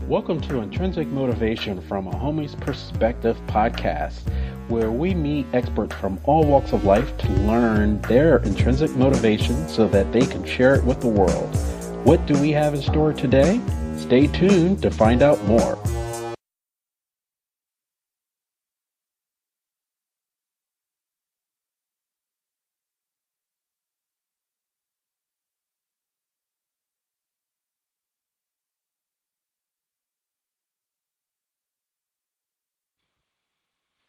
Welcome to Intrinsic Motivation from a Homie's Perspective podcast, where we meet experts from all walks of life to learn their intrinsic motivation so that they can share it with the world. What do we have in store today? Stay tuned to find out more.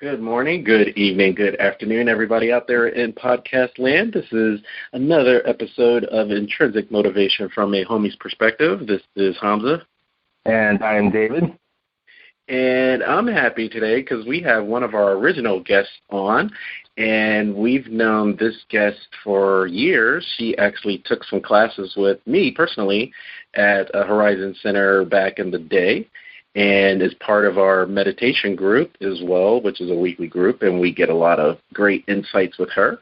Good morning, good evening, good afternoon, everybody out there in podcast land. This is another episode of Intrinsic Motivation from a Homie's Perspective. This is Hamza. And I am David. And I'm happy today because we have one of our original guests on, and we've known this guest for years. She actually took some classes with me personally at a Horizon Center back in the day, and is part of our meditation group as well, which is a weekly group, and we get a lot of great insights with her.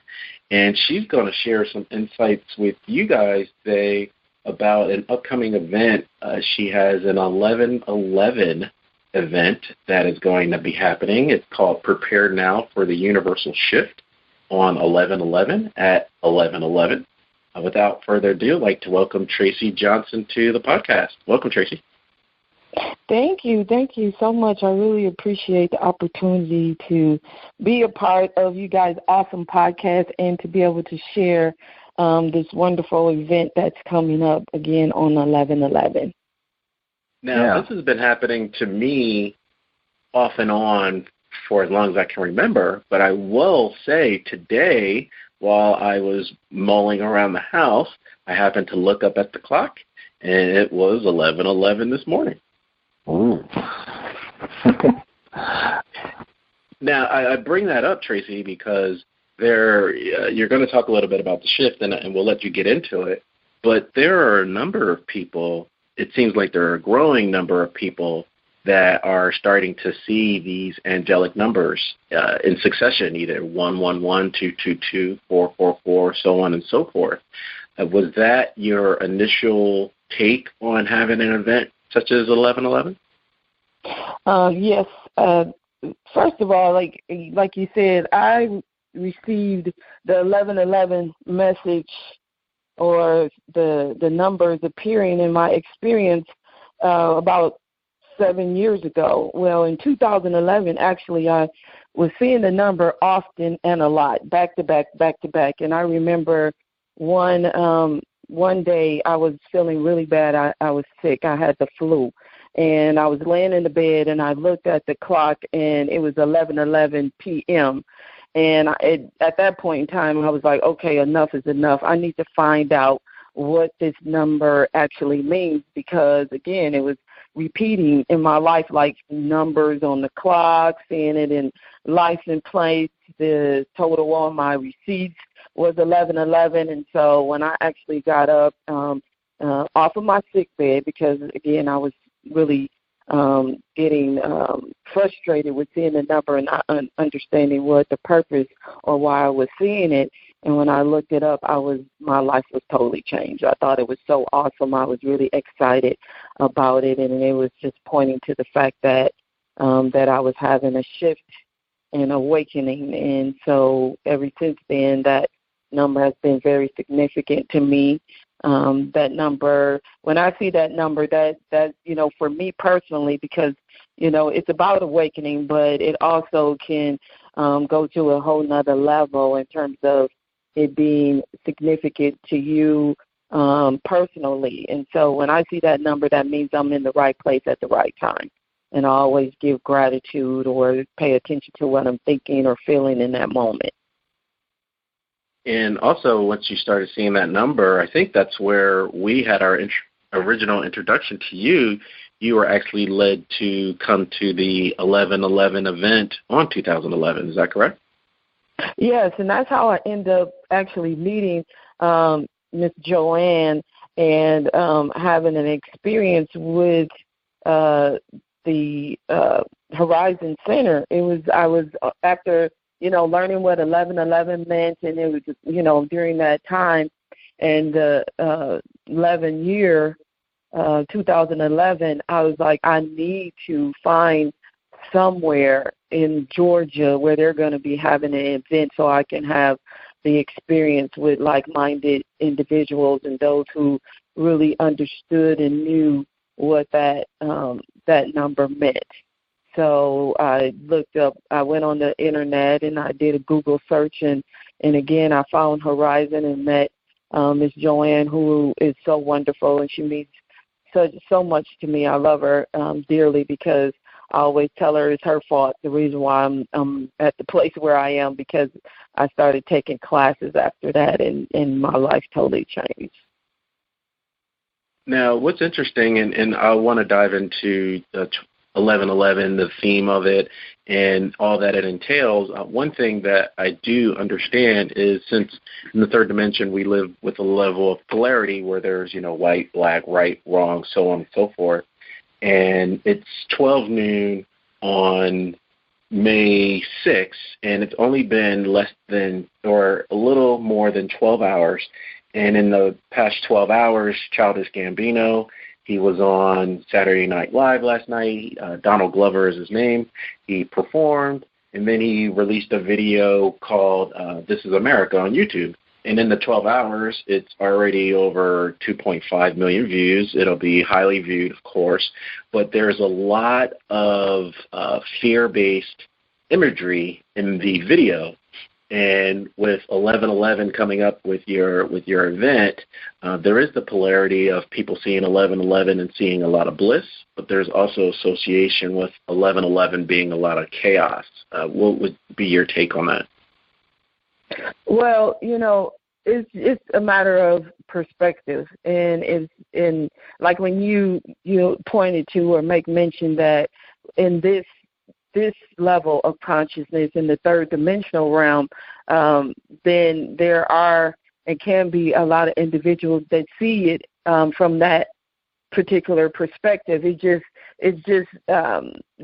And she's going to share some insights with you guys today about an upcoming event. She has an 11/11 event that is going to be happening. It's called Prepare Now for the Universal Shift on 11/11 at 11/11. Without further ado, I'd like to welcome Tracey Johnson to the podcast. Welcome, Tracey. Thank you so much. I really appreciate the opportunity to be a part of you guys' awesome podcast and to be able to share this wonderful event that's coming up again on 11/11. Now, This has been happening to me off and on for as long as I can remember, but I will say today, while I was mulling around the house, I happened to look up at the clock, and it was 11:11 this morning. Ooh. Now, I bring that up, Tracey, because you're going to talk a little bit about the shift, and we'll let you get into it, but there are a number of people, it seems like there are a growing number of people that are starting to see these angelic numbers in succession, either 111, 222, 444, so on and so forth. Was that your initial take on having an event such as 11/11? Yes. First of all, like you said, I received the 11/11 message or the numbers appearing in my experience about 7 years ago. Well, in 2011, actually, I was seeing the number often and a lot, back to back. And I remember one day I was feeling really bad. I was sick. I had the flu. And I was laying in the bed, and I looked at the clock, and it was 11:11 p.m. And at that point in time, I was like, okay, enough is enough. I need to find out what this number actually means because, again, it was repeating in my life, like numbers on the clock, seeing it in license plates, the total on my receipts was 11/11. And so when I actually got up off of my sick bed, because, again, I was really getting frustrated with seeing the number and not understanding what the purpose or why I was seeing it. And when I looked it up, my life was totally changed. I thought it was so awesome. I was really excited about it, and it was just pointing to the fact that I was having a shift and awakening. And so ever since then, that number has been very significant to me. That number, when I see that number, that for me personally, because, it's about awakening, but it also can go to a whole nother level in terms of it being significant to you personally. And so when I see that number, that means I'm in the right place at the right time. And I always give gratitude or pay attention to what I'm thinking or feeling in that moment. And also, once you started seeing that number, I think that's where we had our original introduction to you. You were actually led to come to the 11/11 event on 2011. Is that correct? Yes, and that's how I ended up actually meeting Miss Joanne and having an experience with the Horizon Center. I was after learning what 11/11 meant, and it was, during that time, and the 11 year 2011, I was like, I need to find somewhere in Georgia where they're going to be having an event so I can have the experience with like-minded individuals and those who really understood and knew what that number meant. So I went on the internet and I did a Google search, and again I found Horizon and met Miss Joanne, who is so wonderful, and she means so much to me. I love her dearly because I always tell her it's her fault, the reason why I'm at the place where I am, because I started taking classes after that, and my life totally changed. Now, what's interesting, and I want to dive into 1111, the theme of it, and all that it entails. One thing that I do understand is, since in the third dimension we live with a level of polarity where there's, white, black, right, wrong, so on and so forth, and it's 12 noon on May 6th, and it's only been less than or a little more than 12 hours. And in the past 12 hours, Childish Gambino, he was on Saturday Night Live last night. Donald Glover is his name. He performed, and then he released a video called This is America on YouTube. And in the 12 hours, it's already over 2.5 million views. It'll be highly viewed, of course. But there's a lot of fear-based imagery in the video. And with 1111 coming up with your event, there is the polarity of people seeing 1111 and seeing a lot of bliss, but there's also association with 1111 being a lot of chaos. What would be your take on that? Well, it's a matter of perspective, and it's like when you pointed to or make mention that in this level of consciousness in the third dimensional realm, then there are and can be a lot of individuals that see it from that particular perspective. It just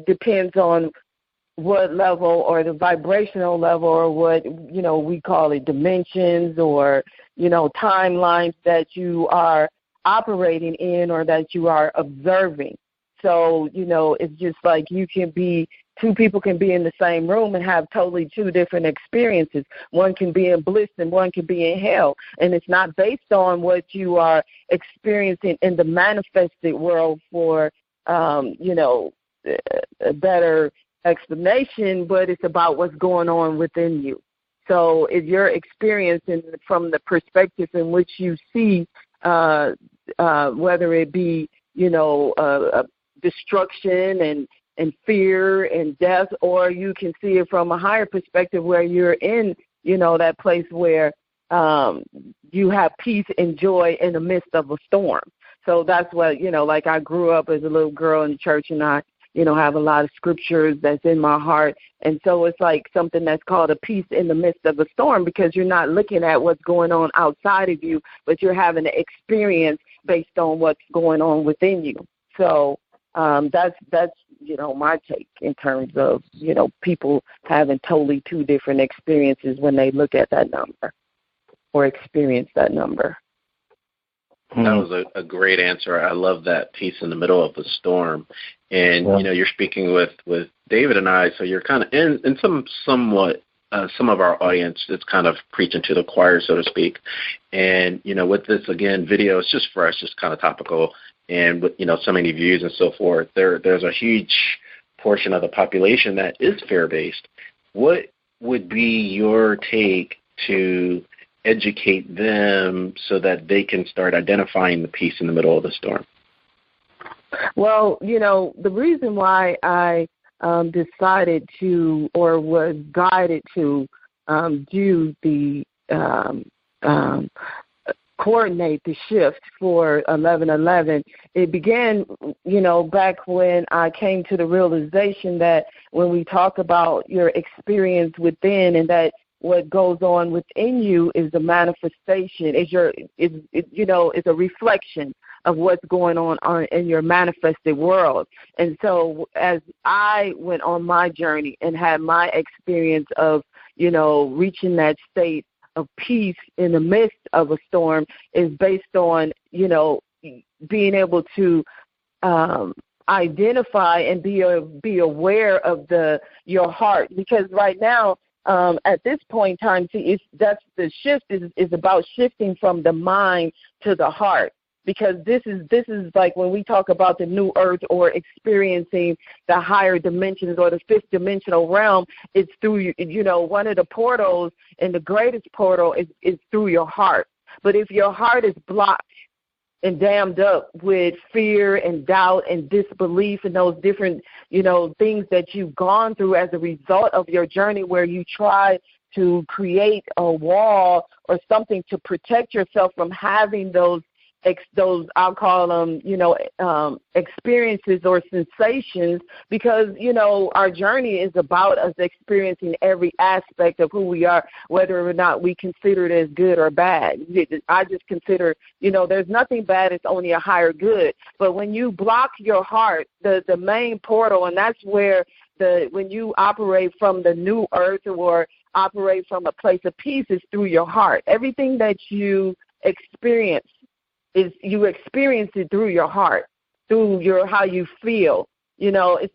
depends on what level, or the vibrational level, or what we call it dimensions, or timelines that you are operating in or that you are observing. So it's just like two people can be in the same room and have totally two different experiences. One can be in bliss and one can be in hell, and it's not based on what you are experiencing in the manifested world for a better explanation, but it's about what's going on within you. So if you're experiencing from the perspective in which you see, whether it be destruction and fear and death, or you can see it from a higher perspective where you're in that place where you have peace and joy in the midst of a storm. So that's what like I grew up as a little girl in the church, and I have a lot of scriptures that's in my heart. And so it's like something that's called a peace in the midst of a storm, because you're not looking at what's going on outside of you, but you're having an experience based on what's going on within you. So that's my take in terms of, people having totally two different experiences when they look at that number or experience that number. That was a great answer. I love that piece in the middle of the storm. And, you're speaking with David and I, so you're kind of in somewhat some of our audience, it's kind of preaching to the choir, so to speak. And, with this, again, video, it's just fresh, just kind of topical. And with, so many views and so forth, there's a huge portion of the population that is fear-based. What would be your take to educate them so that they can start identifying the peace in the middle of the storm? Well, the reason why I decided to, or was guided to do the coordinate the shift for 1111, it began, back when I came to the realization that when we talk about your experience within, and that what goes on within you is a manifestation, is a reflection of what's going on in your manifested world. And so as I went on my journey and had my experience of, reaching that state of peace in the midst of a storm, is based on, being able to identify and be aware of your heart, because right now at this point in time, that's the shift is about shifting from the mind to the heart, because this is like when we talk about the new earth or experiencing the higher dimensions or the fifth dimensional realm. It's through one of the portals, and the greatest portal is through your heart. But if your heart is blocked and dammed up with fear and doubt and disbelief and those different, things that you've gone through as a result of your journey, where you try to create a wall or something to protect yourself from having those I'll call them, experiences or sensations, because, our journey is about us experiencing every aspect of who we are, whether or not we consider it as good or bad. I just consider, there's nothing bad, it's only a higher good. But when you block your heart, the main portal, and that's where when you operate from the new earth or operate from a place of peace, is through your heart. Everything that you experience you experience it through your heart, through how you feel. It's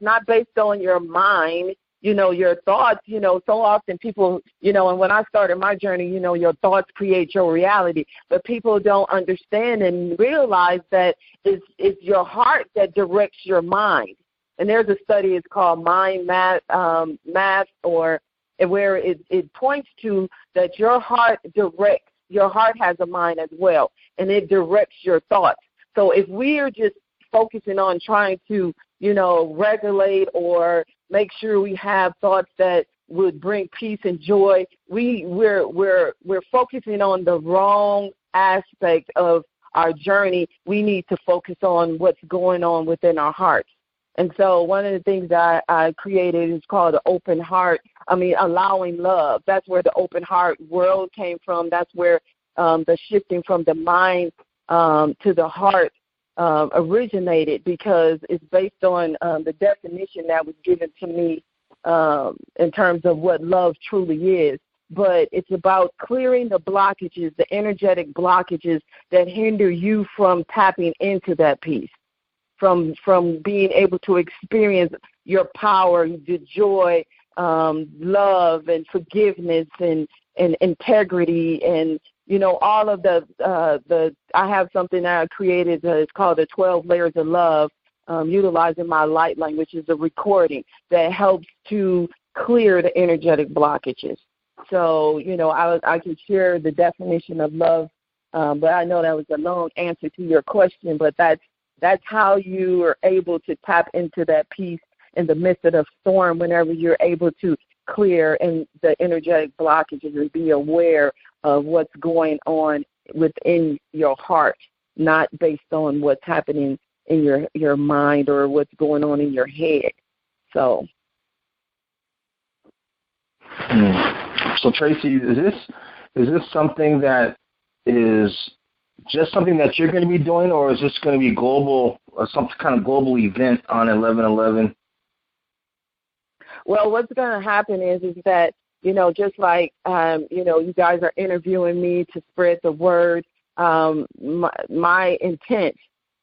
not based on your mind, your thoughts. So often people, and when I started my journey, your thoughts create your reality. But people don't understand and realize that it's your heart that directs your mind. And there's a study, it's called mind math, or where it points to that your heart directs. Your heart has a mind as well, and it directs your thoughts. So if we are just focusing on trying to, regulate or make sure we have thoughts that would bring peace and joy, we're focusing on the wrong aspect of our journey. We need to focus on what's going on within our hearts. And so one of the things that I created is called the open heart. Allowing love. That's where the open heart world came from. That's where the shifting from the mind to the heart originated, because it's based on the definition that was given to me in terms of what love truly is. But it's about clearing the blockages, the energetic blockages that hinder you from tapping into that peace. From being able to experience your power, the joy, love and forgiveness and integrity, and all of the I have something that I created it's called the 12 layers of love, utilizing my light language, is a recording that helps to clear the energetic blockages. So I can share the definition of love, but I know that was a long answer to your question, but that's how you are able to tap into that peace in the midst of the storm, whenever you're able to clear in the energetic blockages and be aware of what's going on within your heart, not based on what's happening in your mind or what's going on in your head. So Tracey, is this something that is just something that you're going to be doing, or is this going to be global, or some kind of global event on 11/11? Well, what's going to happen is that, just like, you guys are interviewing me to spread the word, my intent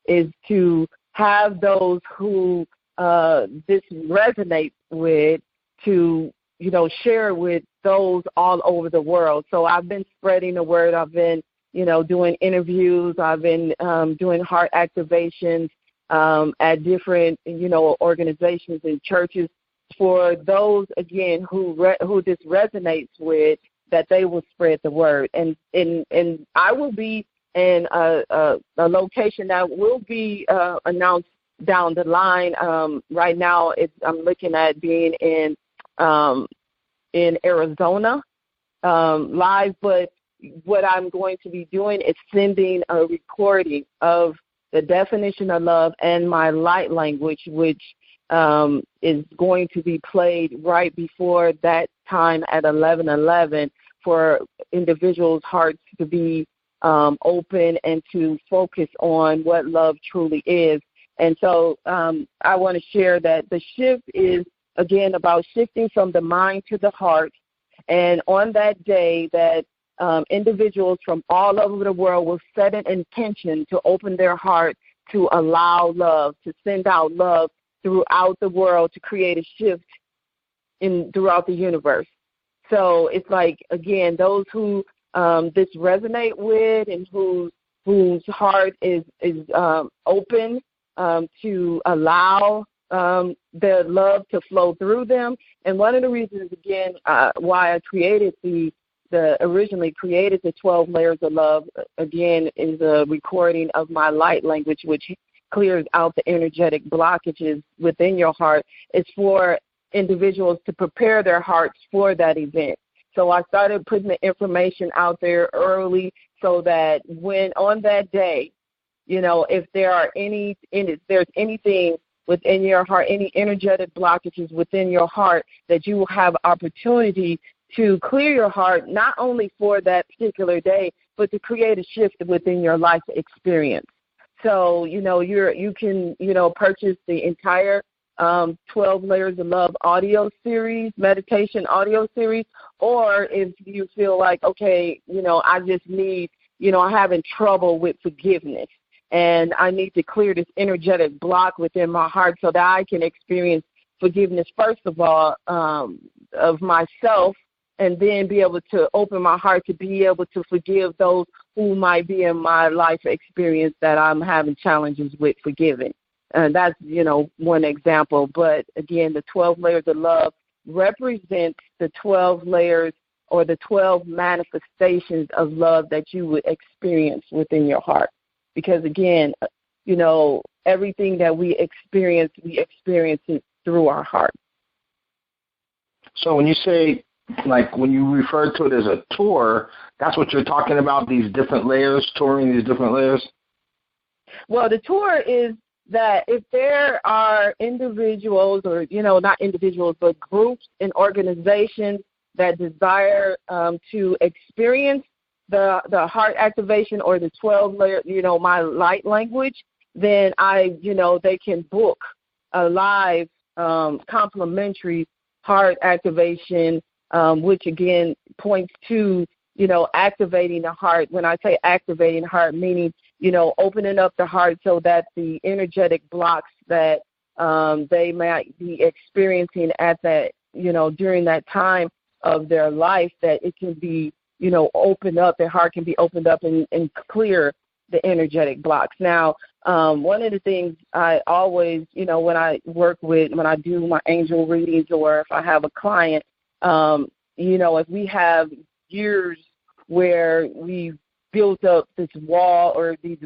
is to have those who this resonates with to, share with those all over the world. So I've been spreading the word. I've been, doing interviews. I've been doing heart activations at different, organizations and churches, for those, again, who this resonates with, that they will spread the word. And I will be in a location that will be announced down the line. Right now, I'm looking at being in Arizona live, but what I'm going to be doing is sending a recording of the definition of love and my light language, which is going to be played right before that time at 11:11 for individuals' hearts to be open and to focus on what love truly is. And so I want to share that the shift is, again, about shifting from the mind to the heart. And on that day that individuals from all over the world will set an intention to open their heart to allow love, to send out love throughout the world, to create a shift throughout the universe. So it's like, again, those who this resonate with and whose heart is open to allow the love to flow through them. And one of the reasons, again, why I originally created the 12 Layers of Love, again, is a recording of my light language, which clears out the energetic blockages within your heart. It's for individuals to prepare their hearts for that event. So I started putting the information out there early so that when on that day, if there's anything within your heart, any energetic blockages within your heart, that you will have opportunity to clear your heart, not only for that particular day, but to create a shift within your life experience. So, you can, purchase the entire 12 Layers of Love audio series, meditation audio series, or if you feel like, okay, I just need, I'm having trouble with forgiveness, and I need to clear this energetic block within my heart so that I can experience forgiveness, first of all, of myself, and then be able to open my heart to be able to forgive those who might be in my life experience that I'm having challenges with forgiving. And that's, one example. But, again, the 12 Layers of Love represents the 12 layers or the 12 manifestations of love that you would experience within your heart. Because, again, everything that we experience it through our heart. So when you say, like, when you refer to it as a tour, that's what you're talking about, these different layers, touring these different layers? Well, the tour is that if there are individuals or, not individuals, but groups and organizations that desire to experience the heart activation or the 12 layer, my light language, then they can book a live complimentary heart activation, which again points to, activating the heart. When I say activating the heart, meaning, opening up the heart so that the energetic blocks that they might be experiencing at that, during that time of their life, that it can be, opened up, their heart can be opened up and clear the energetic blocks. Now, one of the things I always, when I do my angel readings, or if I have a client, if we have years where we've built up this wall or these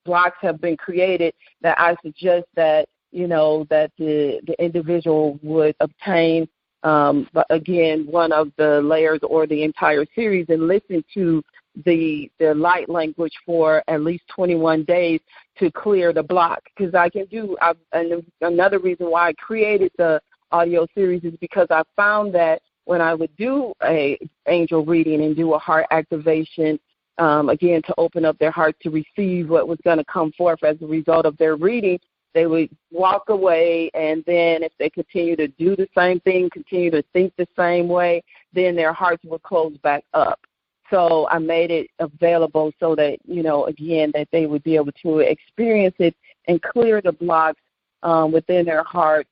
blocks have been created, that I suggest that, that the individual would obtain, but again, one of the layers or the entire series and listen to the light language for at least 21 days to clear the block. Because and another reason why I created the audio series is because I found that when I would do a angel reading and do a heart activation, again, to open up their heart to receive what was going to come forth as a result of their reading, they would walk away, and then if they continue to do the same thing, continue to think the same way, then their hearts would close back up. So I made it available so that, again, that they would be able to experience it and clear the blocks within their heart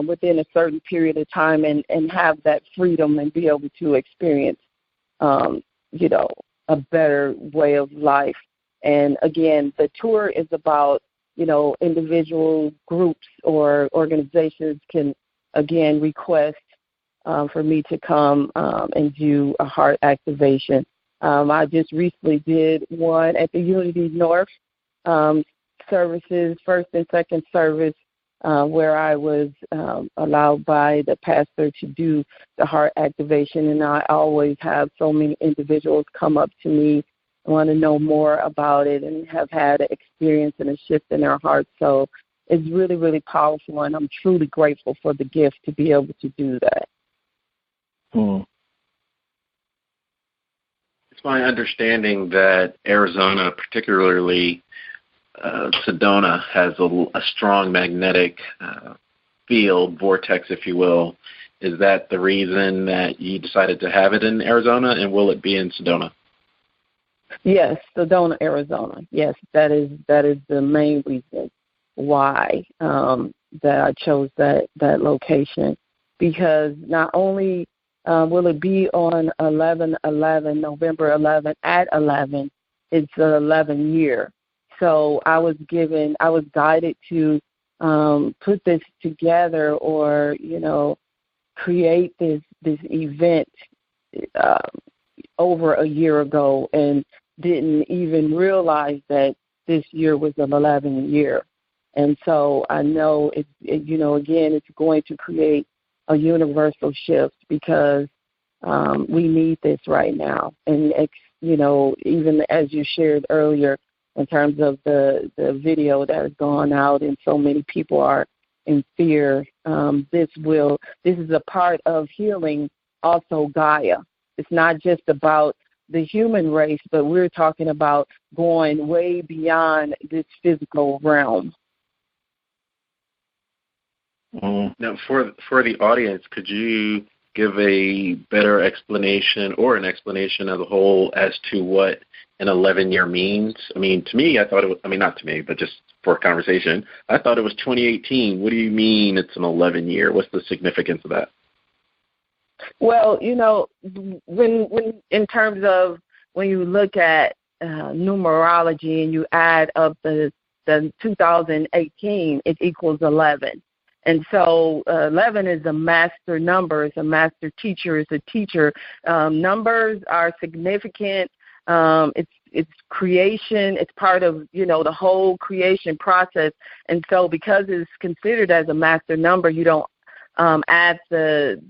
within a certain period of time and have that freedom and be able to experience, a better way of life. And, again, the tour is about, individual groups or organizations can, again, request for me to come and do a heart activation. I just recently did one at the Unity North services, first and second service, where I was allowed by the pastor to do the heart activation. And I always have so many individuals come up to me, want to know more about it, and have had an experience and a shift in their hearts. So it's really, really powerful, and I'm truly grateful for the gift to be able to do that. It's my understanding that Arizona, particularly Sedona, has a strong magnetic field, vortex, if you will. Is that the reason that you decided to have it in Arizona, and will it be in Sedona? Yes, Sedona, Arizona. Yes, that is the main reason why that I chose that location, because not only will it be on 11/11, November 11 at 11, it's an 11 year. So I was guided to put this together, or create this event over a year ago, and didn't even realize that this year was an 11 year. And so I know again, it's going to create a universal shift, because we need this right now. And even as you shared earlier, in terms of the video that has gone out, and so many people are in fear, this is a part of healing also Gaia. It's not just about the human race, but we're talking about going way beyond this physical realm. Now, for the audience, could you give a better explanation, or an explanation of the whole, as to what an 11-year means? I mean, to me, I thought it was, not to me, but just for conversation, I thought it was 2018. What do you mean it's an 11-year? What's the significance of that? Well, when in terms of when you look at numerology and you add up the 2018, it equals 11. And so 11 is a master number. It's a master teacher. It's a teacher. Numbers are significant. It's creation. It's part of, the whole creation process. And so because it's considered as a master number, you don't add the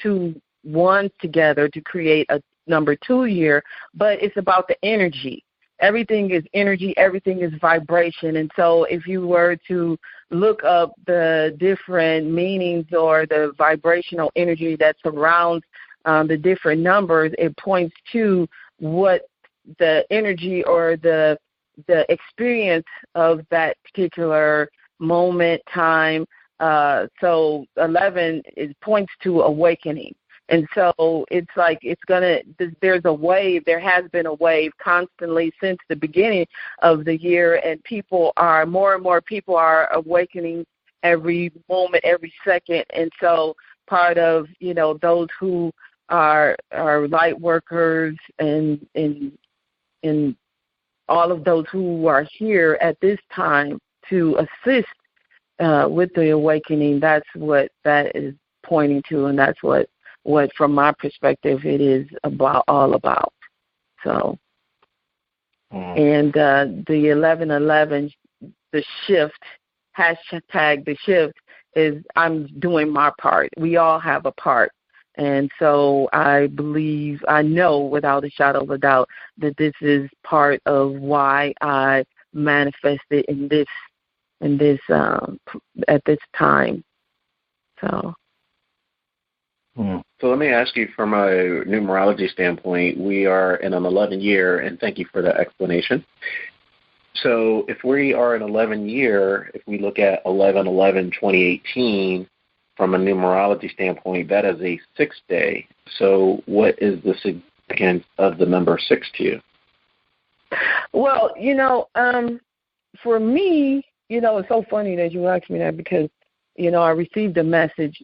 two ones together to create a number 2 year, but it's about the energy. Everything is energy. Everything is vibration. And so if you were to look up the different meanings or the vibrational energy that surrounds the different numbers, it points to what the energy or the experience of that particular moment, time. So 11, it points to awakening. And so it's like there's a wave. There has been a wave constantly since the beginning of the year, and more and more people are awakening every moment, every second. And so part of, those who are light workers and all of those who are here at this time to assist with the awakening, that's what that is pointing to, and that's what from my perspective it is all about. So, and the 11/11, the shift, hashtag the shift, is I'm doing my part. We all have a part. And so I know without a shadow of a doubt that this is part of why I manifested in this at this time. So let me ask you, from a numerology standpoint, we are in an 11 year, and thank you for that explanation. So if we are an 11 year, if we look at 11/11/2018 from a numerology standpoint, that is a 6 day. So what is the significance of the number 6 to you? Well, for me, it's so funny that you asked me that, because, I received a message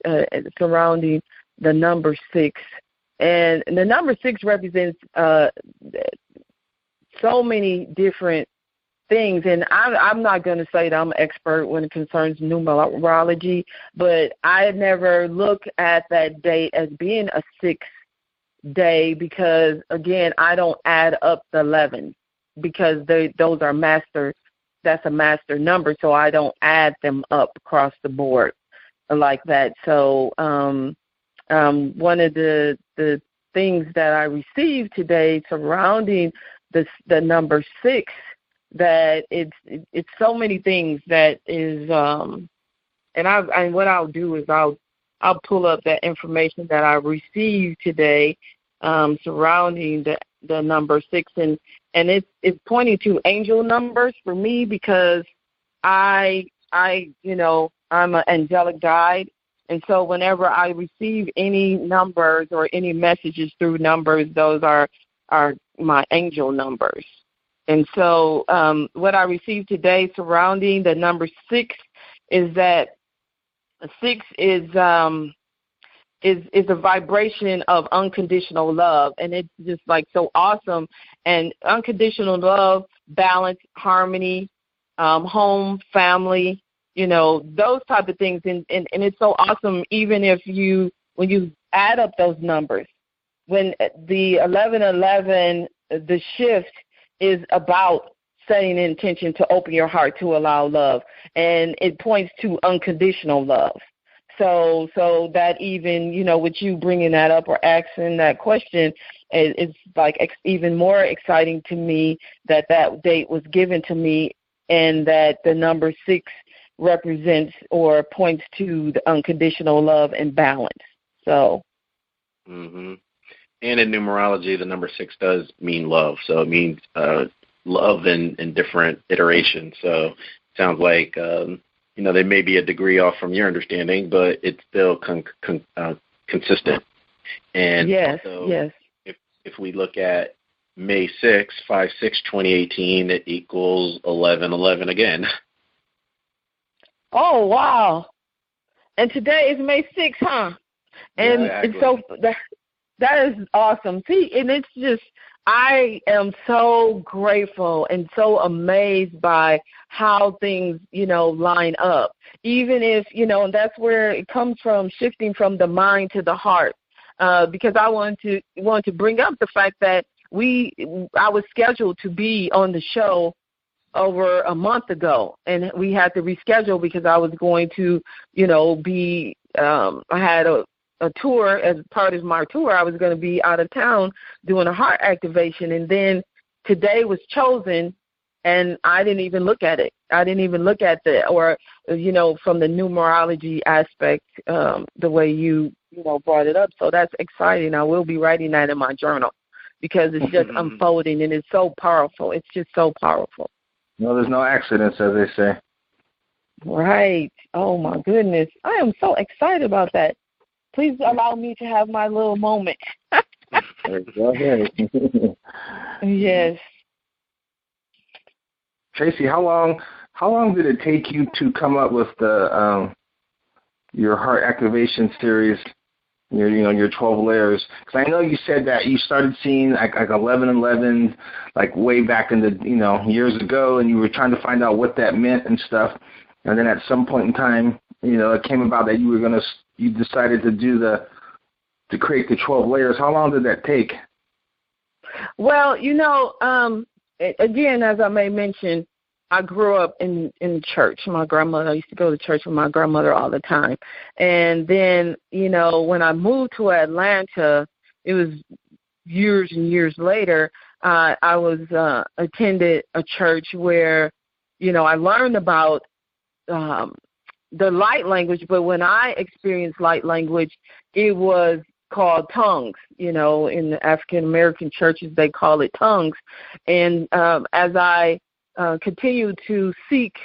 surrounding the number 6. And the number 6 represents so many different things. And I'm not going to say that I'm an expert when it concerns numerology, but I never look at that date as being a 6 day, because, again, I don't add up the 11, because those are master. That's a master number, so I don't add them up across the board like that. So one of the things that I received today surrounding the number 6, that it's so many things that is, and what I'll do is I'll pull up that information that I received today surrounding the number 6, and it's pointing to angel numbers for me, because I'm an angelic guide. And so whenever I receive any numbers or any messages through numbers, those are are my angel numbers. And so what I received today surrounding the number 6 is that 6 is a vibration of unconditional love, and it's just like so awesome. And unconditional love, balance, harmony, home, family, those type of things. And it's so awesome, even if when you add up those numbers, when the 1111, the shift is about setting an intention to open your heart to allow love, and it points to unconditional love. So that even, with you bringing that up or asking that question, it's like even more exciting to me that date was given to me, and that the number 6 represents or points to the unconditional love and balance. So. Mm-hmm. And in numerology, the number 6 does mean love. So it means love in different iterations. So it sounds like, there may be a degree off from your understanding, but it's still consistent. And yes, also, yes. If we look at May 6, 5/6/2018, it equals 11/11 again. Oh, wow. And today is May 6th, huh? And yeah, it's so that is awesome. See, and it's just, I am so grateful and so amazed by how things, line up. Even if, and that's where it comes from, shifting from the mind to the heart. Because I want to bring up the fact that I was scheduled to be on the show over a month ago, and we had to reschedule because I was going to, be, I had a tour. As part of my tour, I was going to be out of town doing a heart activation, and then today was chosen, and I didn't even look at it. I didn't even look at from the numerology aspect, the way you brought it up. So that's exciting. I will be writing that in my journal because it's just unfolding, and it's so powerful. It's just so powerful. No, there's no accidents, as they say. Right. Oh, my goodness. I am so excited about that. Please allow me to have my little moment. Go ahead. Yes. Tracey, how long did it take you to come up with your heart activation series? Your 12 layers. Because I know you said that you started seeing like 11/11, like way back in the years ago, and you were trying to find out what that meant and stuff. And then at some point in time, it came about that you decided to create the 12 layers. How long did that take? Well, again, as I may mention, I grew up in church. My grandmother, I used to go to church with my grandmother all the time. And then, when I moved to Atlanta, it was years and years later, I was attended a church where, I learned about the light language, but when I experienced light language, it was called tongues. In the African American churches, they call it tongues. And as I continue to seek,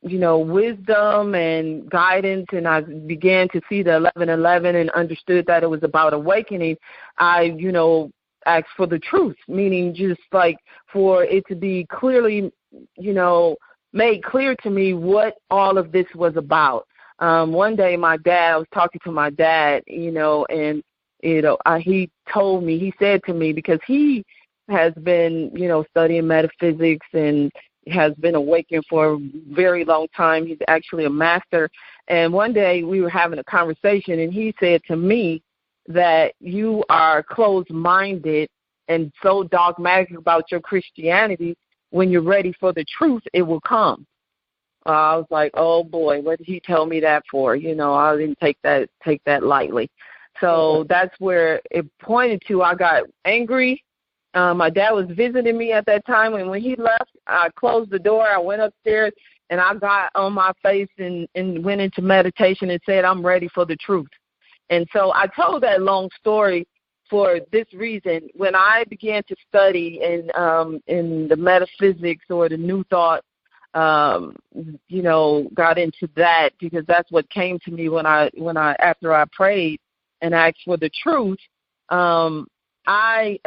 wisdom and guidance, and I began to see the 11/11 and understood that it was about awakening, I, asked for the truth, meaning just like for it to be clearly, made clear to me what all of this was about. One day I was talking to my dad, and, he said to me, because he has been, studying metaphysics and has been awakened for a very long time. He's actually a master. And one day we were having a conversation, and he said to me that you are closed-minded and so dogmatic about your Christianity. When you're ready for the truth, it will come. I was like, oh, boy, what did he tell me that for? I didn't take that lightly. So that's where it pointed to. I got angry. My dad was visiting me at that time, and when he left, I closed the door. I went upstairs, and I got on my face and went into meditation and said, I'm ready for the truth. And so I told that long story for this reason. When I began to study in the metaphysics or the New Thought, got into that, because that's what came to me when I after I prayed and asked for the truth. I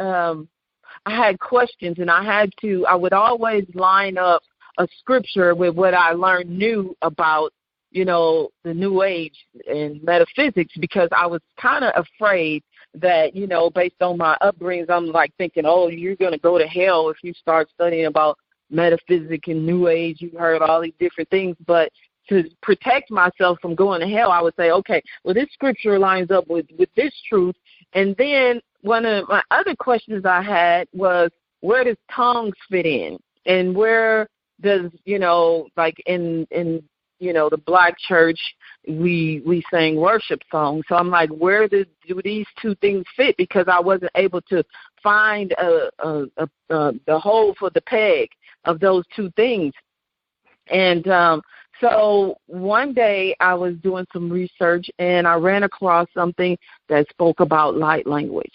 had questions, and I would always line up a scripture with what I learned new about, the New Age and metaphysics, because I was kind of afraid that, based on my upbringing, I'm like thinking, oh, you're going to go to hell if you start studying about metaphysics and New Age. You heard all these different things, but to protect myself from going to hell, I would say, okay, well, this scripture lines up with this truth. And then one of my other questions I had was, where does tongues fit in? And where does, like in the Black church, we sang worship songs. So I'm like, where do these two things fit? Because I wasn't able to find the hole for the peg of those two things. And so one day I was doing some research, and I ran across something that spoke about light language.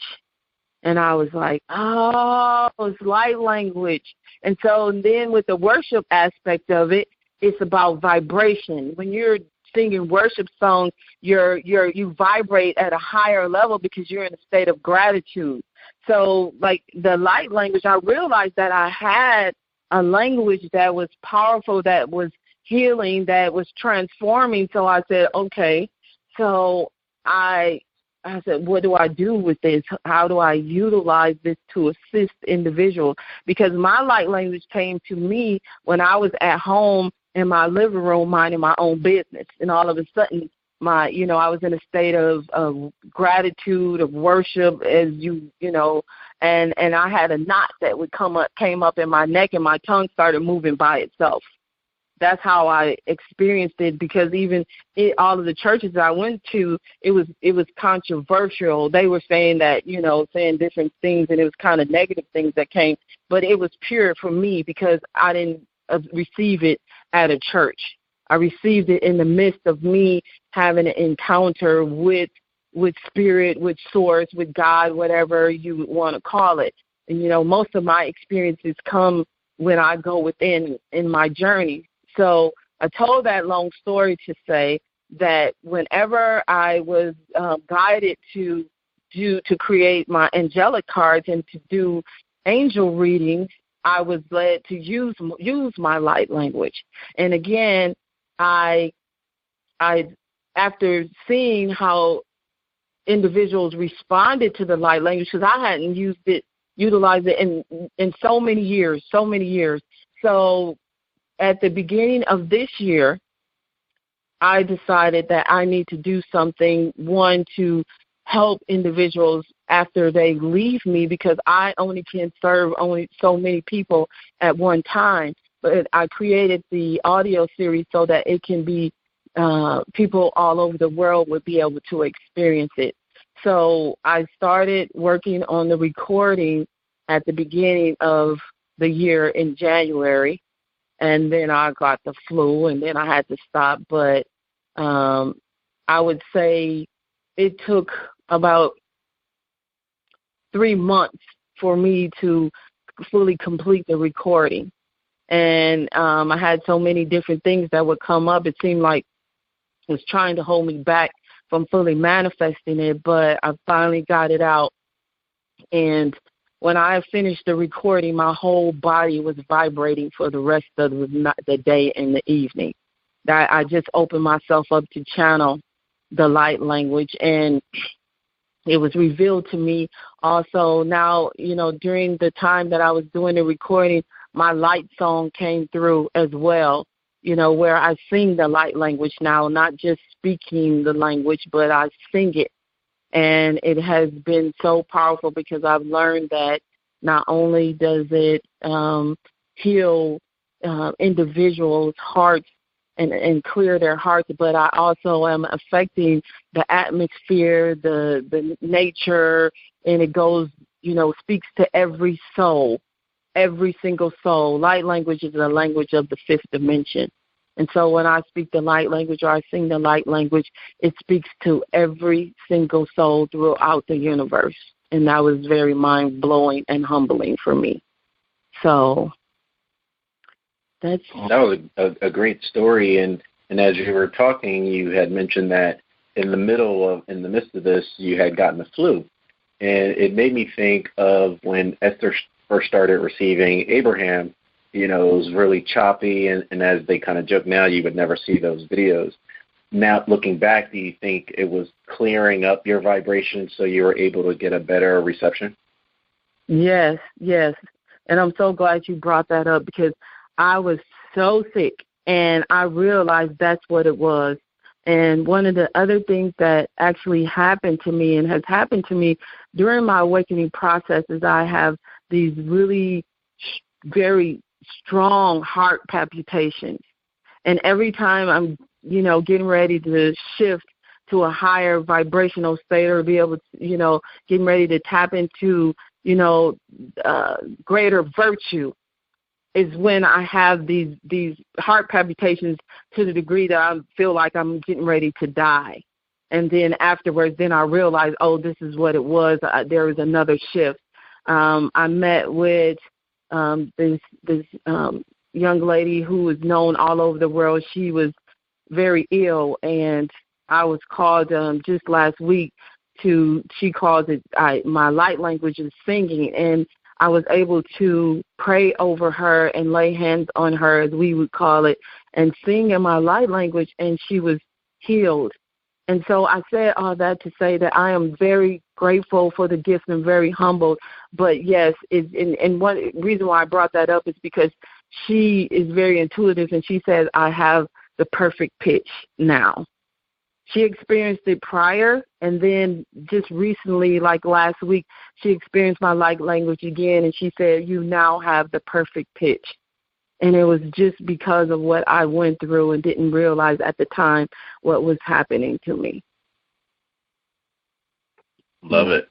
And I was like, oh, it's light language. And so then with the worship aspect of it, it's about vibration. When you're singing worship songs, you vibrate at a higher level because you're in a state of gratitude. So like the light language, I realized that I had a language that was powerful, that was healing, that was transforming. So I said, okay. So I said, what do I do with this? How do I utilize this to assist individuals? Because my light language came to me when I was at home in my living room minding my own business. And all of a sudden, I was in a state of gratitude, of worship, and I had a knot that came up in my neck, and my tongue started moving by itself. That's how I experienced it, because even all of the churches I went to, it was controversial. They were saying that, saying different things, and it was kind of negative things that came. But it was pure for me because I didn't receive it at a church. I received it in the midst of me having an encounter with spirit, with source, with God, whatever you want to call it. And, most of my experiences come when I go within in my journey. So I told that long story to say that whenever I was guided to create my angelic cards and to do angel readings, I was led to use my light language. And again, I after seeing how individuals responded to the light language, because I hadn't utilized it in so many years. So at the beginning of this year, I decided that I need to do something, one, to help individuals after they leave me, because I only can serve only so many people at one time. But I created the audio series so that it can be people all over the world would be able to experience it. So I started working on the recording at the beginning of the year in January. And then I got the flu, and then I had to stop. But I would say it took about 3 months for me to fully complete the recording. And I had so many different things that would come up. It seemed like it was trying to hold me back from fully manifesting it, but I finally got it out. And when I finished the recording, my whole body was vibrating for the rest of the day and the evening. I just opened myself up to channel the light language, and it was revealed to me also. Now, during the time that I was doing the recording, my light song came through as well, where I sing the light language now, not just speaking the language, but I sing it. And it has been so powerful because I've learned that not only does it heal individuals' hearts and clear their hearts, but I also am affecting the atmosphere, the nature, and it goes, speaks to every soul, every single soul. Light language is the language of the fifth dimension. And so when I speak the light language or I sing the light language, it speaks to every single soul throughout the universe. And that was very mind-blowing and humbling for me. So that was a great story. And as you were talking, you had mentioned that in the midst of this, you had gotten the flu. And it made me think of when Esther first started receiving Abraham. You know, it was really choppy, and as they kind of joke now, you would never see those videos. Now, looking back, do you think it was clearing up your vibration so you were able to get a better reception? Yes, yes. And I'm so glad you brought that up because I was so sick, and I realized that's what it was. And one of the other things that actually happened to me and has happened to me during my awakening process is I have these really very strong heart palpitations. And every time I'm, getting ready to shift to a higher vibrational state or be able to, getting ready to tap into, greater virtue is when I have these heart palpitations to the degree that I feel like I'm getting ready to die. And then afterwards, then I realize, oh, this is what it was. There was another shift. I met with this young lady who was known all over the world. She was very ill, and I was called just last week she calls it, my light language is singing, and I was able to pray over her and lay hands on her, as we would call it, and sing in my light language, and she was healed. And so I said all that to say that I am very grateful for the gift and very humbled. But, yes, and one reason why I brought that up is because she is very intuitive, and she says I have the perfect pitch now. She experienced it prior, and then just recently, like last week, she experienced my light language again, and she said, you now have the perfect pitch. And it was just because of what I went through and didn't realize at the time what was happening to me. Love it.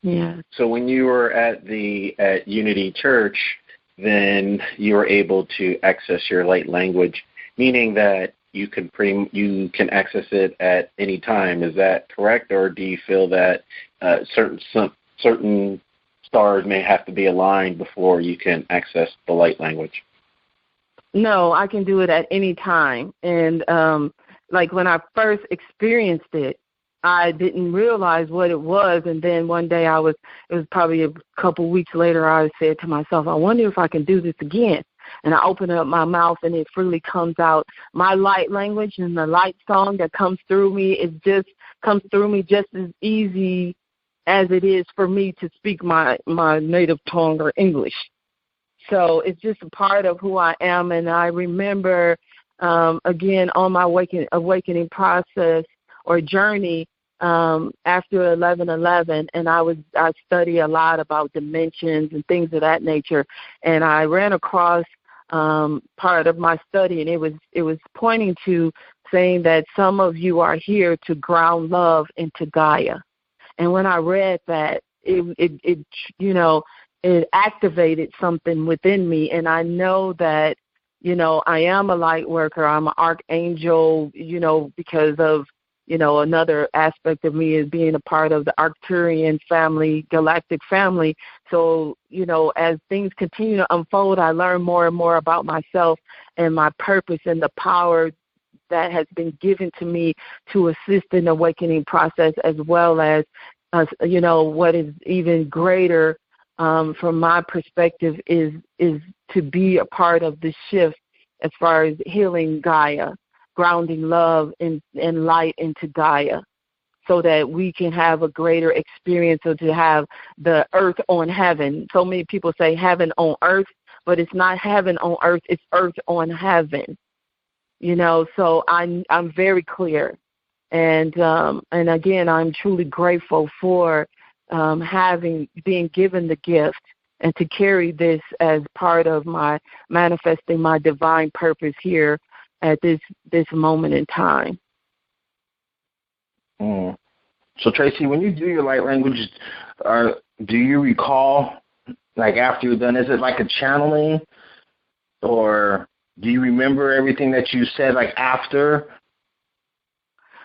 Yeah. So when you were at Unity Church, then you were able to access your light language, meaning that you can access it at any time. Is that correct, or do you feel that certain stars may have to be aligned before you can access the light language? No, I can do it at any time. And like when I first experienced it, I didn't realize what it was. And then one day it was probably a couple weeks later, I said to myself, I wonder if I can do this again. And I open up my mouth, and it freely comes out. My light language and the light song that comes through me, comes through me just as easy as it is for me to speak my native tongue or English. So it's just a part of who I am. And I remember, again, on my awakening process or journey after 11/11, and I study a lot about dimensions and things of that nature. And I ran across part of my study, and it was pointing to saying that some of you are here to ground love into Gaia. And when I read that, it activated something within me. And I know that, I am a light worker. I'm an archangel, because of, another aspect of me is being a part of the Arcturian family, galactic family. So, as things continue to unfold, I learn more and more about myself and my purpose and the power that has been given to me to assist in the awakening process, as well as, what is even greater from my perspective is to be a part of the shift as far as healing Gaia, grounding love and light into Gaia, so that we can have a greater experience, or to have the earth on heaven. So many people say heaven on earth, but it's not heaven on earth, it's earth on heaven. So I'm very clear. And again, I'm truly grateful for being given the gift and to carry this as part of my manifesting my divine purpose here at this moment in time. So, Tracey, when you do your light language, do you recall, like after you're done, is it like a channeling, or do you remember everything that you said like after?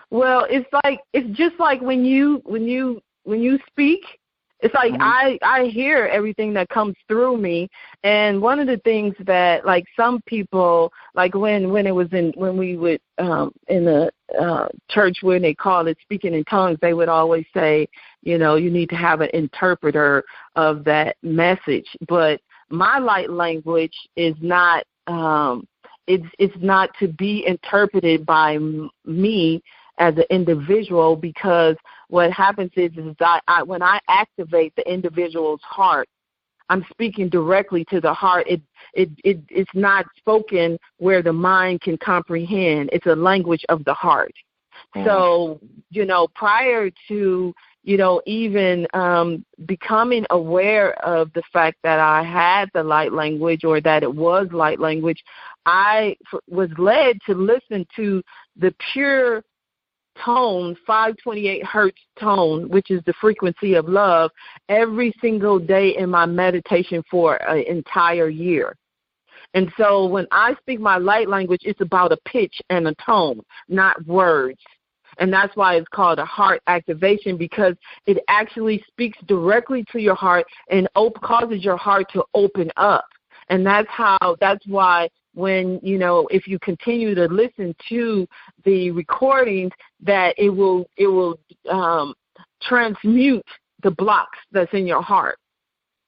Well, it's just like when you speak, It's like I hear everything that comes through me, and one of the things that like some people like when we would in the church when they call it speaking in tongues, they would always say, you know, you need to have an interpreter of that message. But my light language is not it's not to be interpreted by me as an individual, because what happens is that when I activate the individual's heart, I'm speaking directly to the heart. It's not spoken where the mind can comprehend. It's a language of the heart. So, you know, prior to, you know, even becoming aware of the fact that I had the light language or that it was light language, I was led to listen to the pure tone, 528 hertz tone, which is the frequency of love, every single day in my meditation for an entire year. And so when I speak my light language, it's about a pitch and a tone, not words. And that's why it's called a heart activation, because it actually speaks directly to your heart and causes your heart to open up. And that's why when, you know, if you continue to listen to the recordings, that it will transmute the blocks that's in your heart.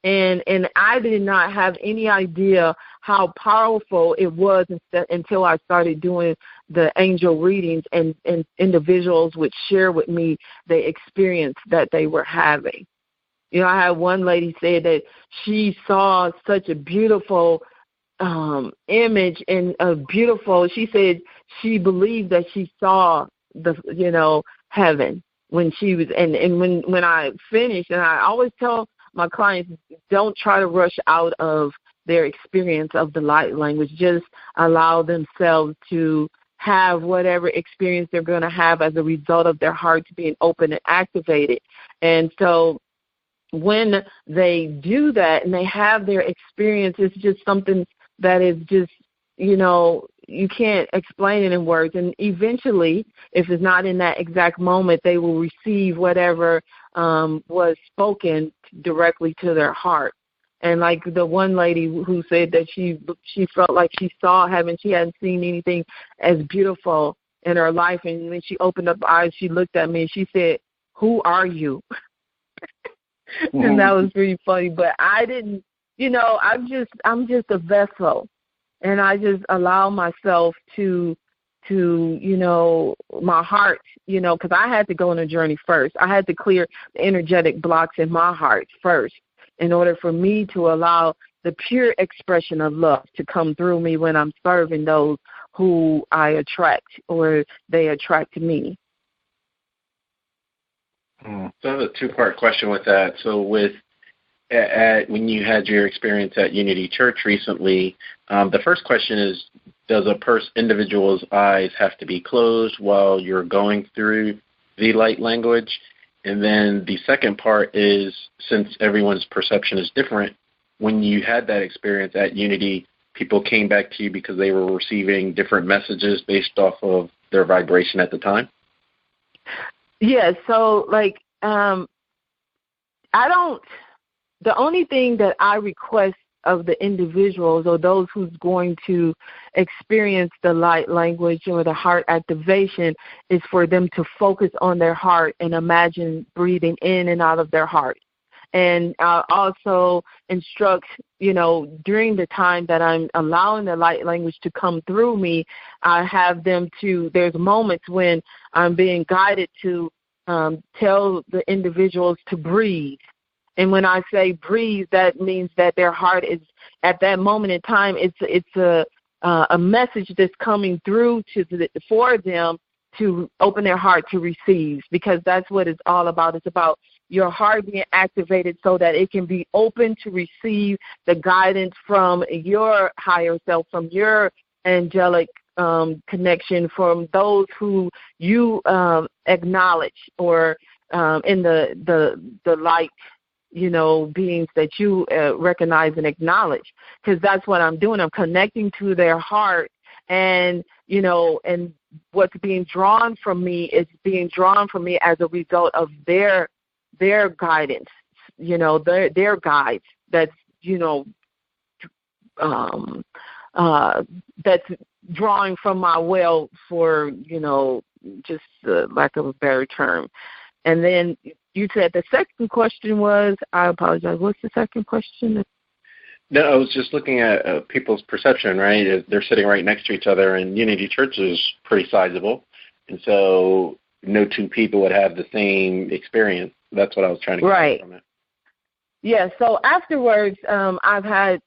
And I did not have any idea how powerful it was until I started doing the angel readings, and individuals would share with me the experience that they were having. You know, I had one lady say that she saw such a beautiful image and she said she believed that she saw the, you know, heaven when she was, and when I finished, and I always tell my clients, don't try to rush out of their experience of the light language. Just allow themselves to have whatever experience they're going to have as a result of their hearts being open and activated. And so when they do that and they have their experience, it's just something that is just, you know, you can't explain it in words. And eventually, if it's not in that exact moment, they will receive whatever was spoken directly to their heart. And like the one lady who said that she felt like she saw heaven, she hadn't seen anything as beautiful in her life. And when she opened up her eyes, she looked at me and she said, "Who are you?" And that was pretty funny. But I didn't, you know, I'm just a vessel, and I just allow myself to, you know, my heart, you know, because I had to go on a journey first. I had to clear the energetic blocks in my heart first in order for me to allow the pure expression of love to come through me when I'm serving those who I attract or they attract me. So I have a two-part question with that. So when you had your experience at Unity Church recently, the first question is, does a individual's eyes have to be closed while you're going through the light language? And then the second part is, since everyone's perception is different, when you had that experience at Unity, people came back to you because they were receiving different messages based off of their vibration at the time? Yeah, so like the only thing that I request of the individuals or those who's going to experience the light language or the heart activation is for them to focus on their heart and imagine breathing in and out of their heart. And I also instruct, you know, during the time that I'm allowing the light language to come through me, I have them there's moments when I'm being guided to tell the individuals to breathe. And when I say breathe, that means that their heart is, at that moment in time, it's a message that's coming through for them to open their heart to receive, because that's what it's all about. It's about your heart being activated so that it can be open to receive the guidance from your higher self, from your angelic connection, from those who you acknowledge, or in the light, you know, beings that you recognize and acknowledge, because that's what I'm doing. I'm connecting to their heart, and, you know, and what's being drawn from me is being drawn from me as a result of their guidance their guides that's, that's drawing from my well for, just lack of a better term. And then you said the second question was, I apologize, what's the second question? No, I was just looking at people's perception, right? They're sitting right next to each other, and Unity Church is pretty sizable. And so no two people would have the same experience. That's what I was trying to get from it. Yeah, so afterwards, I've had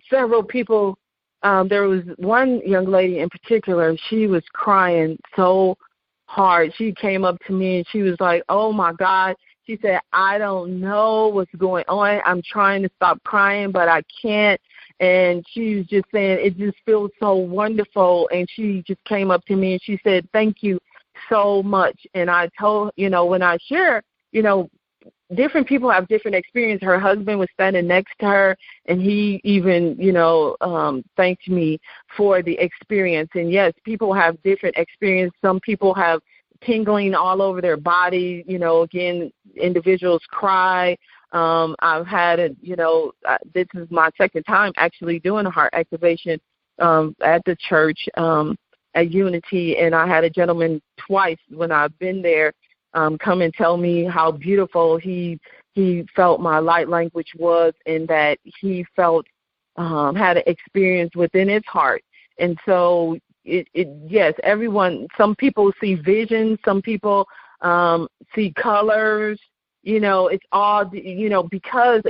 several people. There was one young lady in particular. She was crying so hard. She came up to me and she was like, oh, my God. She said, I don't know what's going on. I'm trying to stop crying, but I can't. And she was just saying it just feels so wonderful. And she just came up to me and she said, thank you so much. And I told, when I share, different people have different experience. Her husband was standing next to her, and he even, thanked me for the experience. And, yes, people have different experience. Some people have tingling all over their body. Again, individuals cry. I've had this is my second time actually doing a heart activation at the church at Unity, and I had a gentleman twice when I've been there come and tell me how beautiful he felt my light language was, and that he felt had an experience within his heart. And so yes, everyone, some people see visions, some people see colors, it's all, because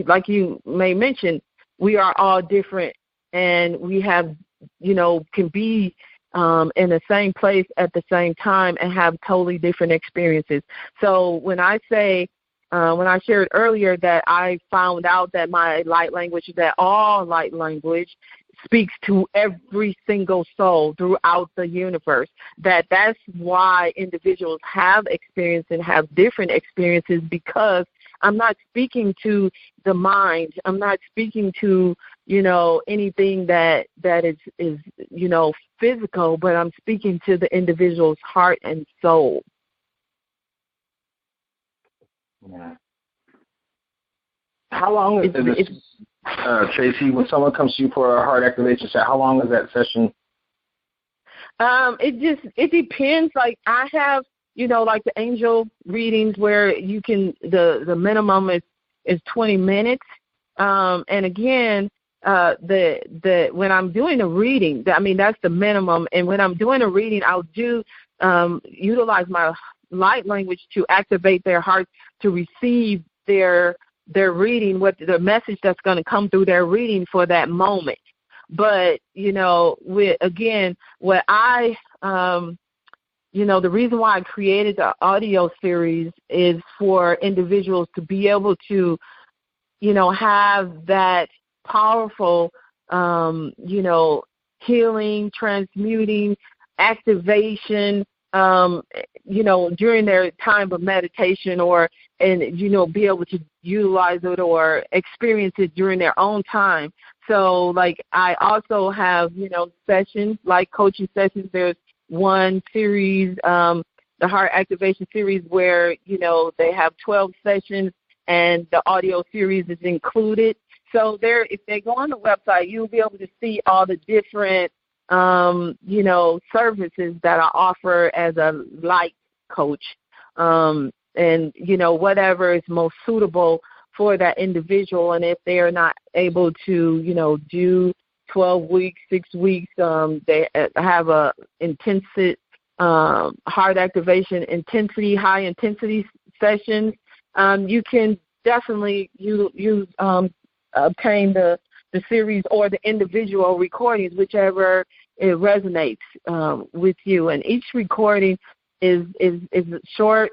like you may mention, we are all different, and we have, can be in the same place at the same time and have totally different experiences. So when I say, when I shared earlier that I found out that my light language, that all light language speaks to every single soul throughout the universe, that's why individuals have experience and have different experiences, because I'm not speaking to the mind. I'm not speaking to, anything that is physical, but I'm speaking to the individual's heart and soul. Yeah. How long is this, Tracey, when someone comes to you for a heart activation session, how long is that session? It depends. Like I have, like the angel readings where you can, the minimum is 20 minutes. And again, when I'm doing a reading, that's the minimum. And when I'm doing a reading, I'll utilize my light language to activate their heart to receive their reading, what the message that's going to come through their reading for that moment. But, what I, the reason why I created the audio series is for individuals to be able to, have that powerful, healing, transmuting, activation, during their time of meditation be able to utilize it or experience it during their own time. So, like, I also have, sessions, like coaching sessions. There's one series, the Heart Activation series, where, they have 12 sessions and the audio series is included. So if they go on the website, you'll be able to see all the different, services that I offer as a light coach. And, whatever is most suitable for that individual. And if they are not able to, do 12 weeks, 6 weeks, they have a intensive heart activation high intensity sessions. You can definitely obtain the series or the individual recordings, whichever it resonates with you. And each recording is short.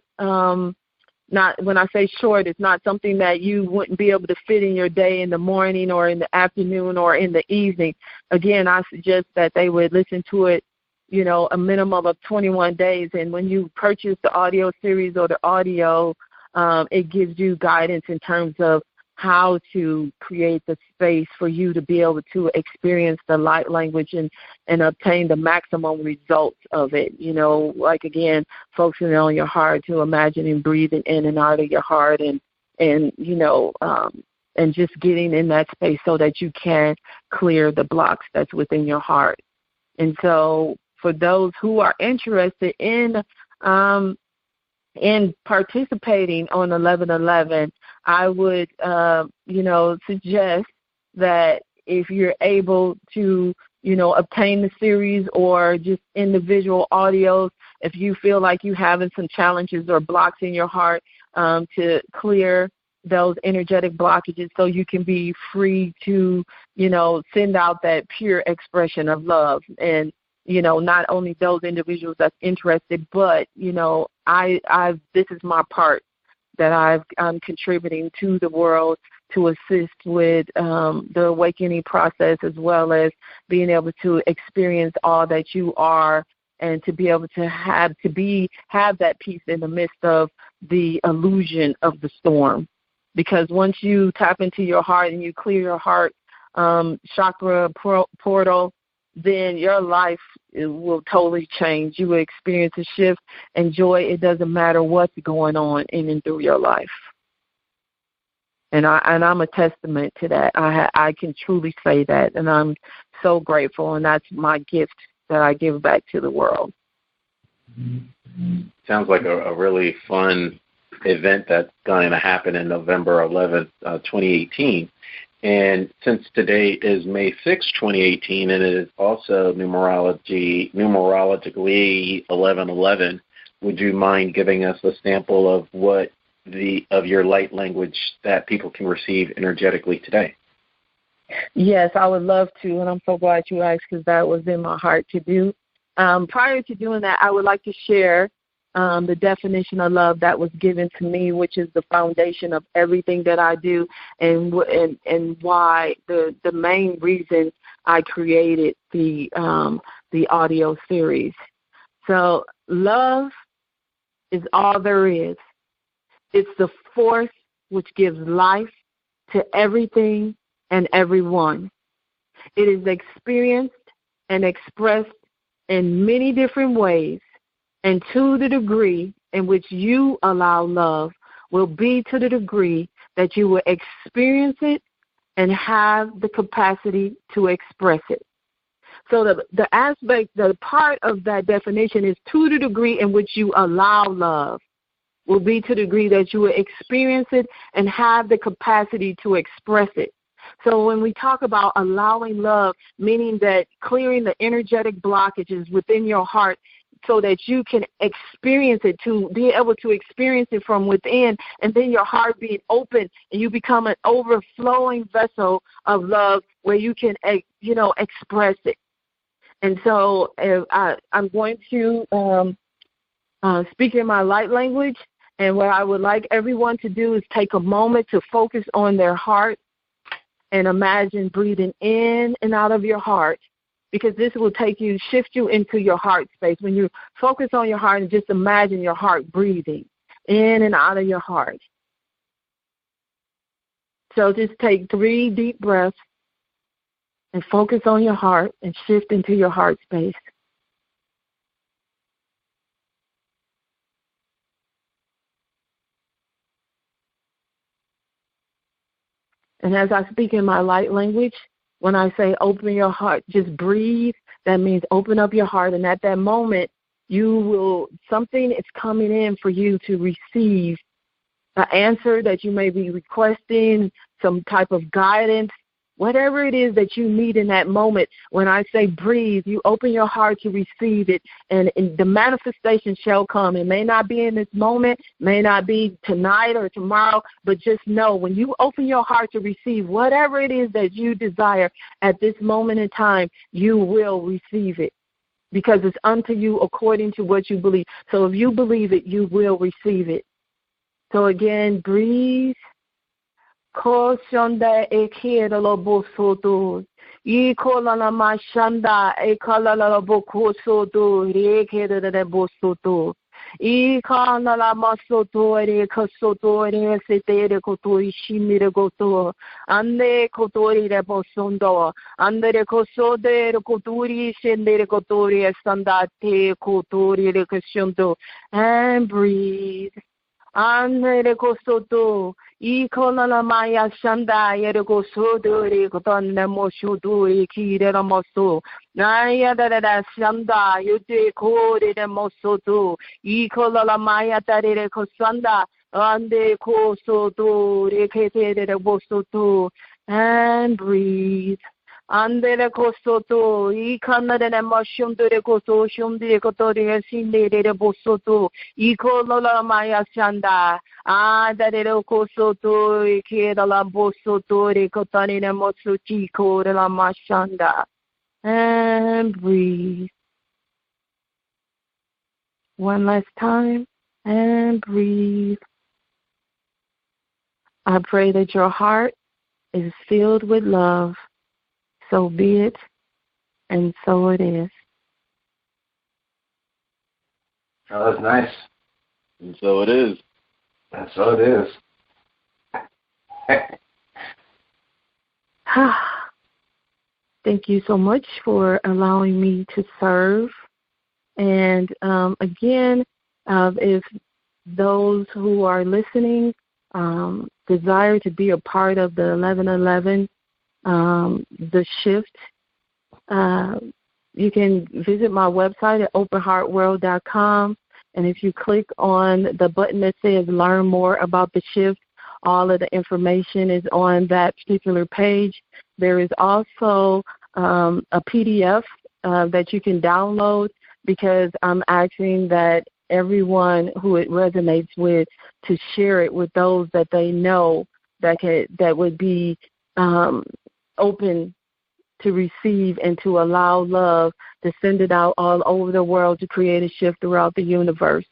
Not when I say short, it's not something that you wouldn't be able to fit in your day in the morning or in the afternoon or in the evening. Again, I suggest that they would listen to it, a minimum of 21 days. And when you purchase the audio series or the audio, it gives you guidance in terms of how to create the space for you to be able to experience the light language and obtain the maximum results of it. Like, again, focusing on your heart, to imagining breathing in and out of your heart and and, and just getting in that space so that you can clear the blocks that's within your heart. And so for those who are interested in participating on 11/11, I would, suggest that if you're able to, obtain the series or just individual audios, if you feel like you're having some challenges or blocks in your heart, to clear those energetic blockages so you can be free to, send out that pure expression of love. And, not only those individuals that's interested, but, this is my part that I'm contributing to the world to assist with the awakening process, as well as being able to experience all that you are, and to be able to have that peace in the midst of the illusion of the storm. Because once you tap into your heart and you clear your heart chakra portal, then your life will totally change. You will experience a shift and joy. It doesn't matter what's going on in and through your life. And I'm a testament to that. I can truly say that, and I'm so grateful, and that's my gift that I give back to the world. Sounds like a really fun event that's going to happen in November 11th, 2018. And since today is May 6th, 2018, and it is also numerologically 11/11, would you mind giving us a sample of what of your light language that people can receive energetically today? Yes, I would love to, and I'm so glad you asked, because that was in my heart to do. Prior to doing that, I would like to share the definition of love that was given to me, which is the foundation of everything that I do, and why the main reason I created the audio series. So love is all there is. It's the force which gives life to everything and everyone. It is experienced and expressed in many different ways, and to the degree in which you allow love will be to the degree that you will experience it and have the capacity to express it. So the part of that definition is to the degree in which you allow love will be to the degree that you will experience it and have the capacity to express it. So when we talk about allowing love, meaning that clearing the energetic blockages within your heart so that you can experience it, to be able to experience it from within, and then your heart being open and you become an overflowing vessel of love where you can, express it. And so I'm going to speak in my light language, and what I would like everyone to do is take a moment to focus on their heart and imagine breathing in and out of your heart, because this will shift you into your heart space. When you focus on your heart and just imagine your heart breathing in and out of your heart. So just take 3 deep breaths and focus on your heart and shift into your heart space. And as I speak in my light language, when I say open your heart, just breathe, that means open up your heart. And at that moment, something is coming in for you to receive an answer that you may be requesting, some type of guidance, whatever it is that you need in that moment. When I say breathe, you open your heart to receive it, and the manifestation shall come. It may not be in this moment, may not be tonight or tomorrow, but just know when you open your heart to receive whatever it is that you desire at this moment in time, you will receive it, because it's unto you according to what you believe. So if you believe it, you will receive it. So again, breathe. Koshanda ekera lobo soto, ikola la mashanda ekala la boko soto, rekera de bosoto, ikana la masoto reka soto re setere koto ishimire goto, ande kotori de bosondo, ande kosode koturi shendere kotori estandate kotori rekashondo, and breathe. Andere kosoto, Ikolala maya shanda yerego sodori kotanne moshuduri kirera mosu. Naya da shanda yuti kore de mosudu. Ikolala maya tarere kosanda. Ande kosoduri ketere bosudu. And breathe. Andere kosoto, ikanare mashundere koso, shumdire kotori, sindere bosoto, ikolola maya shanda, adare kosoto, ikedala bosoto, kotani mosuchi, korela mashanda. And breathe. One last time, and breathe. I pray that your heart is filled with love. So be it, and so it is. Oh, that's nice. And so it is. And so it is. Thank you so much for allowing me to serve. And again, if those who are listening desire to be a part of the 1111, the shift, you can visit my website at openheartworld.com, and if you click on the button that says Learn More About the Shift, all of the information is on that particular page. There is also a PDF that you can download, because I'm asking that everyone who it resonates with to share it with those that they know that would be open to receive and to allow love to send it out all over the world to create a shift throughout the universe.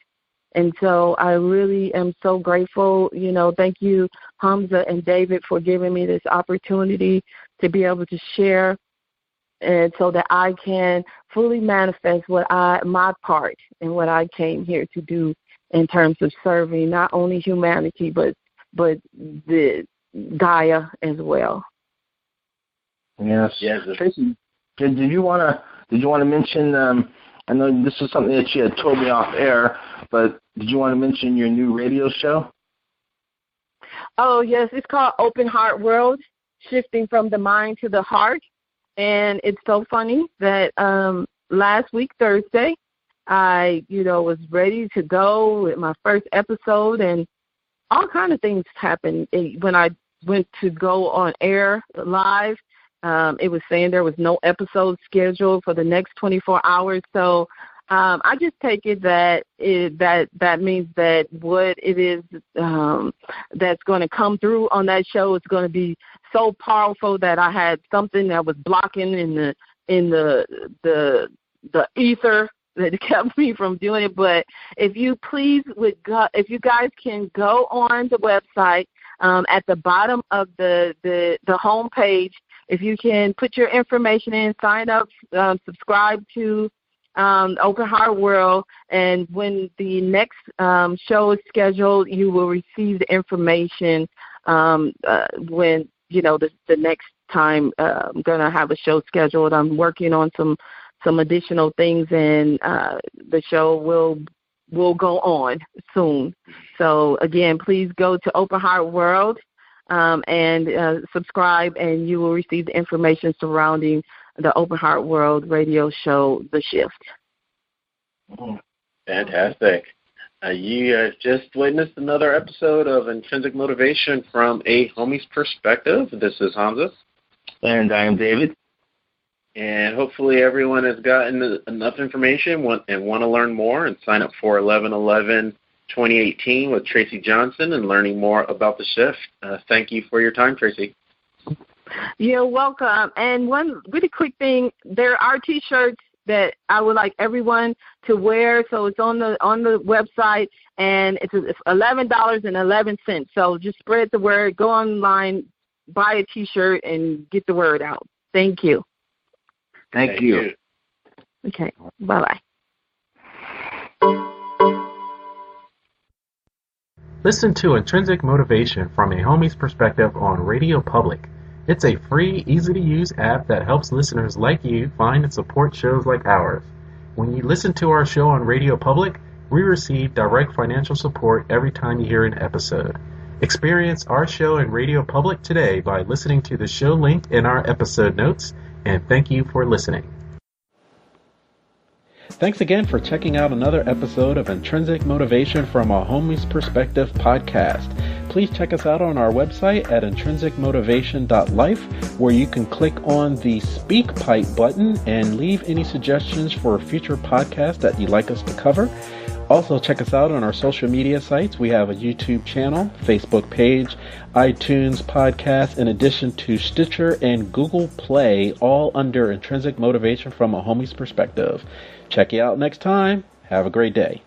And so I really am so grateful. Thank you, Hamza and David, for giving me this opportunity to be able to share, and so that I can fully manifest my part and what I came here to do in terms of serving not only humanity but the Gaia as well. Yes. Tracey, did you want to mention? I know this is something that you had told me off air, but did you want to mention your new radio show? Oh yes, it's called Open Heart World, Shifting from the Mind to the Heart, and it's so funny that last week Thursday, I was ready to go with my first episode, and all kind of things happened when I went to go on air live. It was saying there was no episode scheduled for the next 24 hours. So I just take it that means that what it is that's going to come through on that show is going to be so powerful that I had something that was blocking in the ether that kept me from doing it. But if you guys can go on the website at the bottom of the home page. If you can put your information in, sign up, subscribe to Open Heart World, and when the next show is scheduled, you will receive the information when, the next time I'm going to have a show scheduled. I'm working on some additional things, and the show will go on soon. So, again, please go to Open Heart World. And subscribe, and you will receive the information surrounding the Open Heart World radio show, The Shift. Fantastic. You just witnessed another episode of Intrinsic Motivation from a homie's perspective. This is Hamza. And I am David. And hopefully everyone has gotten enough information and want to learn more and sign up for 1111 2018 with Tracey Johnson and learning more about the shift. Thank you for your time, Tracey. You're welcome. And one really quick thing, there are T-shirts that I would like everyone to wear. So it's on the website, and it's $11.11. So just spread the word. Go online, buy a T-shirt, and get the word out. Thank you. Thank you. Okay. Bye-bye. Listen to Intrinsic Motivation from a homie's perspective on RadioPublic. It's a free, easy-to-use app that helps listeners like you find and support shows like ours. When you listen to our show on RadioPublic, we receive direct financial support every time you hear an episode. Experience our show in Radio Public today by listening to the show link in our episode notes, and thank you for listening. Thanks again for checking out another episode of Intrinsic Motivation from a Homie's Perspective podcast. Please check us out on our website at intrinsicmotivation.life, where you can click on the Speak Pipe button and leave any suggestions for future podcasts that you'd like us to cover. Also, check us out on our social media sites. We have a YouTube channel, Facebook page, iTunes podcast, in addition to Stitcher and Google Play, all under Intrinsic Motivation from a Homie's Perspective. Check you out next time. Have a great day.